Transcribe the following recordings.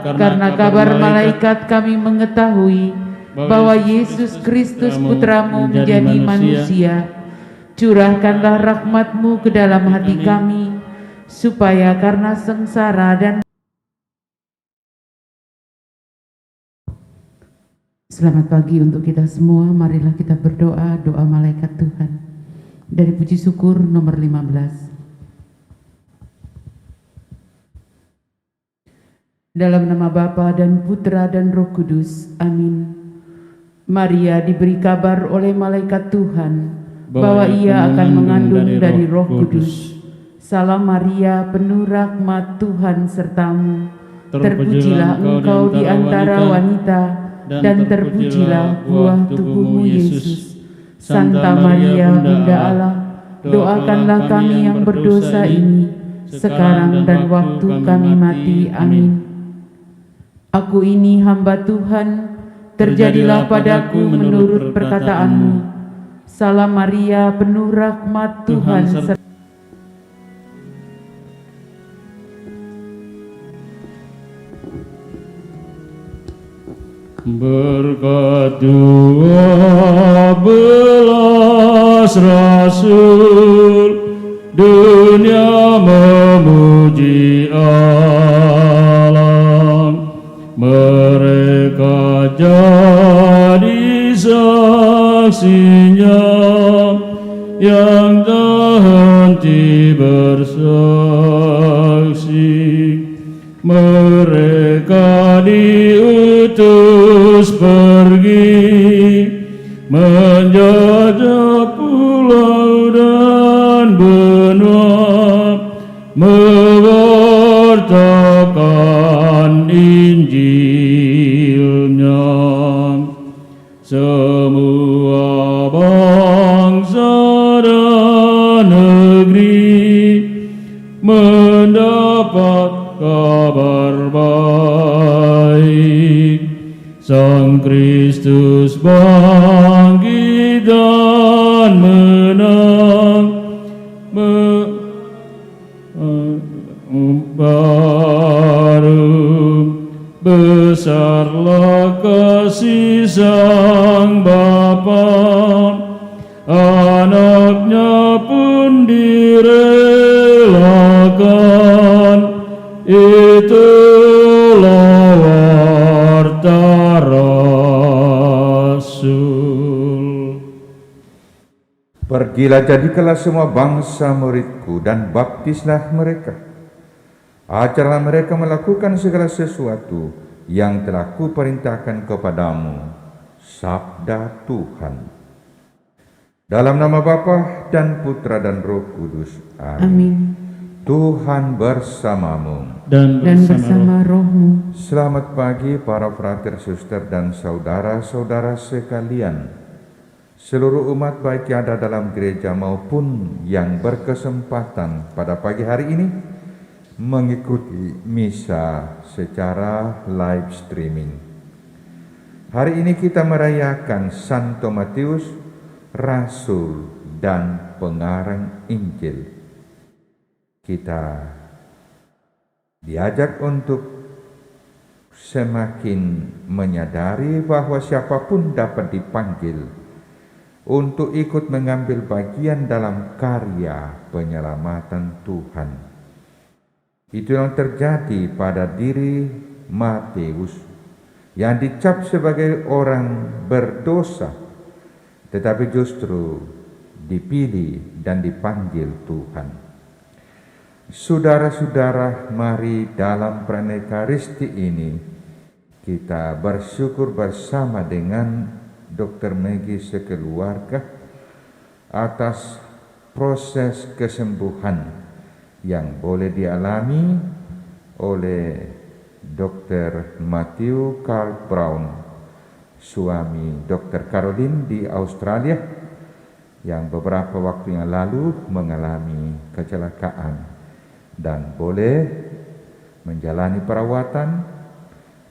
karena kabar malaikat kami mengetahui bahwa Yesus Kristus Putramu menjadi manusia. Curahkanlah rahmat-Mu ke dalam hati kami, supaya karena sengsara dan Selamat pagi untuk kita semua. Marilah kita berdoa, doa malaikat Tuhan. Dari puji syukur nomor 15. Dalam nama Bapa dan Putra dan Roh Kudus. Amin. Maria diberi kabar oleh malaikat Tuhan bahwa ia akan mengandung dari Roh Kudus. Salam Maria, penuh rahmat, Tuhan sertamu. Terpujilah engkau di antara wanita, dan terpujilah buah tubuhmu Yesus. Santa Maria Bunda Allah, doakanlah kami yang berdosa ini, sekarang dan waktu kami mati. Amin. Aku ini hamba Tuhan, terjadilah padaku menurut perkataanmu. Salam Maria, penuh rahmat, Tuhan sertamu. Berkat 12 rasul, dunia memuji Allah. Mereka jadi saksinya yang tak henti bersaksi. Mereka diutus pergi menjajah pulau dan benua, mewartakan Injilnya. Semua bangsa dan negeri mendapat kabar baik. Sang Kristus bangkit dan menang, baru besarlah kasih Sang Bapa, anaknya pun direlakan. Itulah warta Rasul. Pergilah, jadikanlah semua bangsa muridku dan baptislah mereka. Ajarlah mereka melakukan segala sesuatu yang telah kuperintahkan kepadamu. Sabda Tuhan. Dalam nama Bapa dan Putra dan Roh Kudus. Amin. Tuhan bersamamu dan bersama rohmu. Selamat pagi para frater, suster dan saudara-saudara sekalian. Seluruh umat baik yang ada dalam gereja maupun yang berkesempatan pada pagi hari ini mengikuti misa secara live streaming. Hari ini kita merayakan Santo Matius, Rasul dan Pengarang Injil. Kita diajak untuk semakin menyadari bahwa siapapun dapat dipanggil untuk ikut mengambil bagian dalam karya penyelamatan Tuhan. Itu yang terjadi pada diri Matius yang dicap sebagai orang berdosa, tetapi justru dipilih dan dipanggil Tuhan. Saudara-saudara, mari dalam Pranekaristi ini kita bersyukur bersama dengan Dr. Maggie sekeluarga atas proses kesembuhan yang boleh dialami oleh Dr. Matthew Carl Brown, suami Dr. Caroline di Australia, yang beberapa waktu yang lalu mengalami kecelakaan dan boleh menjalani perawatan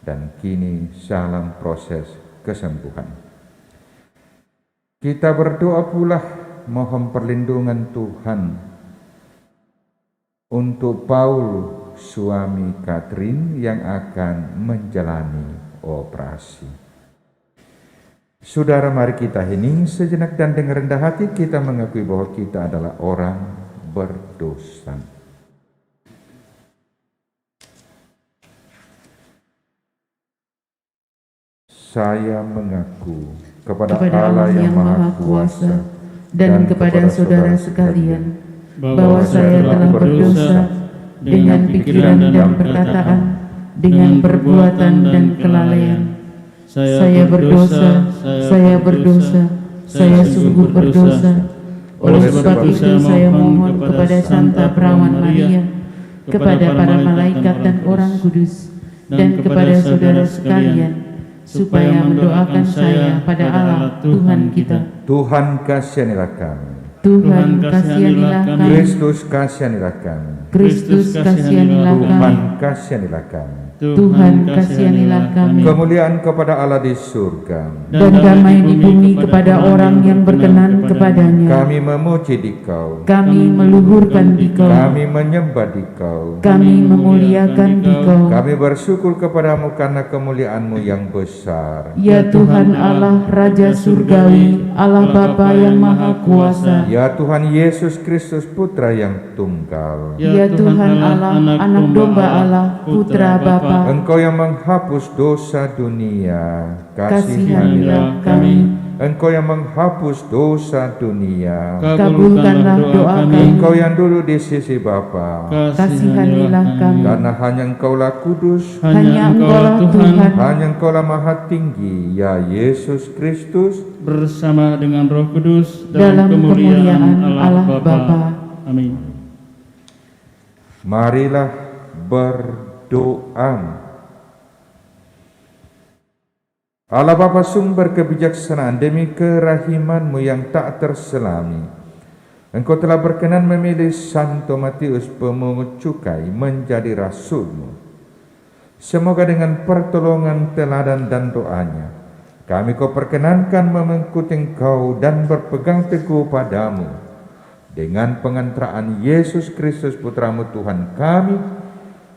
dan kini dalam proses kesembuhan. Kita berdoa pula mohon perlindungan Tuhan untuk Paul suami Katrin yang akan menjalani operasi. Saudara, mari kita hening sejenak dan dengan rendah hati kita mengakui bahwa kita adalah orang berdosa. Saya mengaku kepada Allah yang Maha Kuasa dan kepada saudara sekalian bahwa saya telah berdosa dengan pikiran dan perkataan, dengan perbuatan dan kelalaian. Saya berdosa, saya sungguh berdosa. Oleh sebab itu saya mohon kepada Santa Perawan Maria, kepada para malaikat dan orang kudus, dan kepada saudara sekalian, supaya mendoakan saya pada Allah Tuhan kita. Tuhan kasihanilah kami. Tuhan kasihanilah kami. Kristus kasihanilah kami. Kristus kasihanilah kami. Tuhan kasihanilah kami. Tuhan kasihanilah kami. Kemuliaan kepada Allah di surga Dan damai di bumi kepada orang yang berkenan kepadanya. Kami memuji Dikau, Kami meluhurkan Dikau, kami menyembah Dikau, kami memuliakan Dikau. kami bersyukur kepadamu karena kemuliaan-Mu yang besar. Ya Tuhan Allah Raja Surgawi, Allah Bapa yang Maha Kuasa. Ya Tuhan Yesus Kristus Putra yang tunggal. Ya Tuhan Allah, Anak Domba Allah, Putra Bapa. Engkau yang menghapus dosa dunia, Kasihanilah kami. Engkau yang menghapus dosa dunia, Kabulkanlah doa kami. Engkau yang duduk di sisi Bapa, Kasihanilah kami. karena hanya Engkaulah kudus, Hanya Engkaulah Tuhan, hanya Engkaulah maha tinggi, ya Yesus Kristus, bersama dengan Roh Kudus dalam kemuliaan Allah Bapa. Amin. marilah berdoa. Allah Bapa sumber kebijaksanaan, demi kerahiman-Mu yang tak terselami, Engkau telah berkenan memilih Santo Matius pemungut cukai menjadi rasul-Mu. Semoga dengan pertolongan teladan dan doanya, kami Kau perkenankan mengikuti Engkau dan berpegang teguh padamu. Dengan pengantaraan Yesus Kristus Putra-Mu Tuhan kami,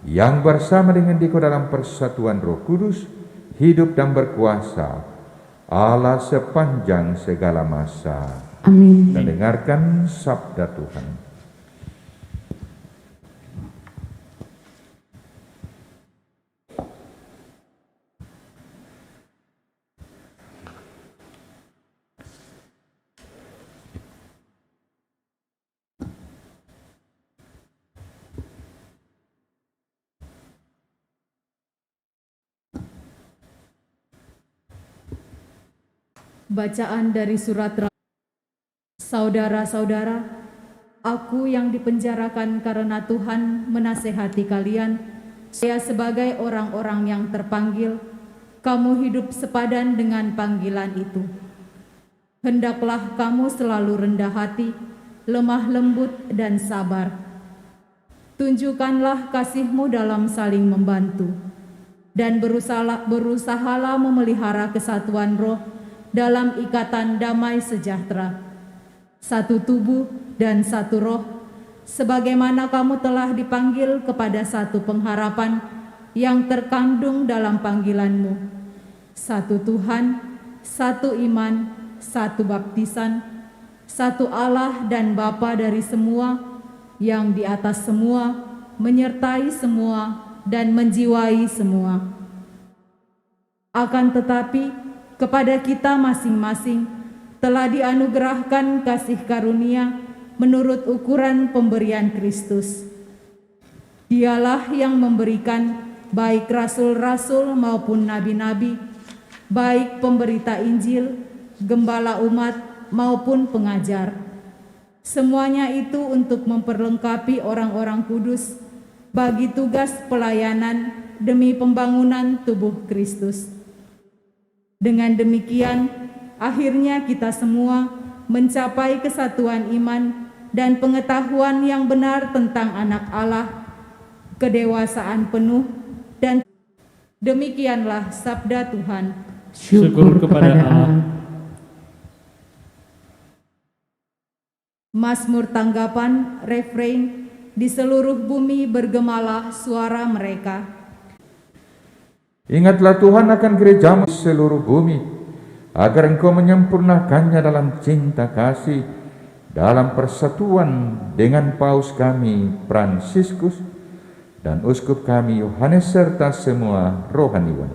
yang bersama dengan Dikau dalam persatuan Roh Kudus, hidup dan berkuasa Allah sepanjang segala masa. Amin. Dan dengarkan sabda Tuhan. Bacaan dari surat Saudara-saudara, aku yang dipenjarakan karena Tuhan menasehati kalian, saya sebagai orang-orang yang terpanggil, kamu hidup sepadan dengan panggilan itu. Hendaklah kamu selalu rendah hati, lemah lembut dan sabar. Tunjukkanlah kasih-Mu dalam saling membantu, dan berusahalah memelihara kesatuan roh dalam ikatan damai sejahtera, satu tubuh dan satu roh, sebagaimana kamu telah dipanggil kepada satu pengharapan yang terkandung dalam panggilan-Mu, satu Tuhan, satu iman, satu baptisan, satu Allah dan Bapa dari semua, yang di atas semua, menyertai semua, dan menjiwai semua. Akan tetapi, kepada kita masing-masing telah dianugerahkan kasih karunia menurut ukuran pemberian Kristus. Dialah yang memberikan baik rasul-rasul maupun nabi-nabi, baik pemberita Injil, gembala umat maupun pengajar. Semuanya itu untuk memperlengkapi orang-orang kudus bagi tugas pelayanan demi pembangunan tubuh Kristus. Dengan demikian, akhirnya kita semua mencapai kesatuan iman dan pengetahuan yang benar tentang Anak Allah, kedewasaan penuh, dan demikianlah sabda Tuhan. Syukur kepada Allah. Mazmur tanggapan refrain Di seluruh bumi bergemalah suara mereka. Ingatlah Tuhan akan gerejamu di seluruh bumi, agar Engkau menyempurnakannya dalam cinta kasih, dalam persatuan dengan Paus kami Fransiskus dan Uskup kami Yohanes serta semua rohaniwan.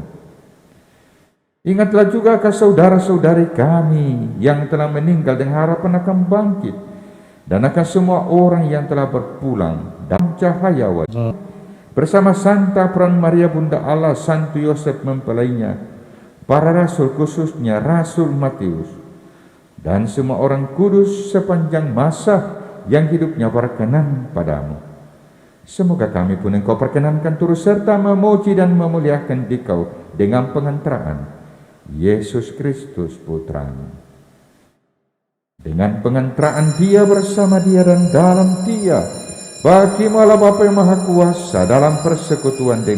Ingatlah juga ke saudara-saudari kami yang telah meninggal dengan harapan akan bangkit, dan akan semua orang yang telah berpulang dalam cahaya wajah. Bersama Santa Peran Maria Bunda Allah, Santo Yosef mempelainya, para rasul khususnya Rasul Matius, dan semua orang kudus sepanjang masa yang hidupnya berkenan padamu. Semoga kami pun Engkau perkenankan turut serta memuji dan memuliakan Dikau dengan pengantaraan Yesus Kristus Putra-Mu. Dengan pengantaraan Dia, bersama Dia dan dalam Dia, bagi Allah Bapa yang Maha Kuasa dalam persekutuan dengan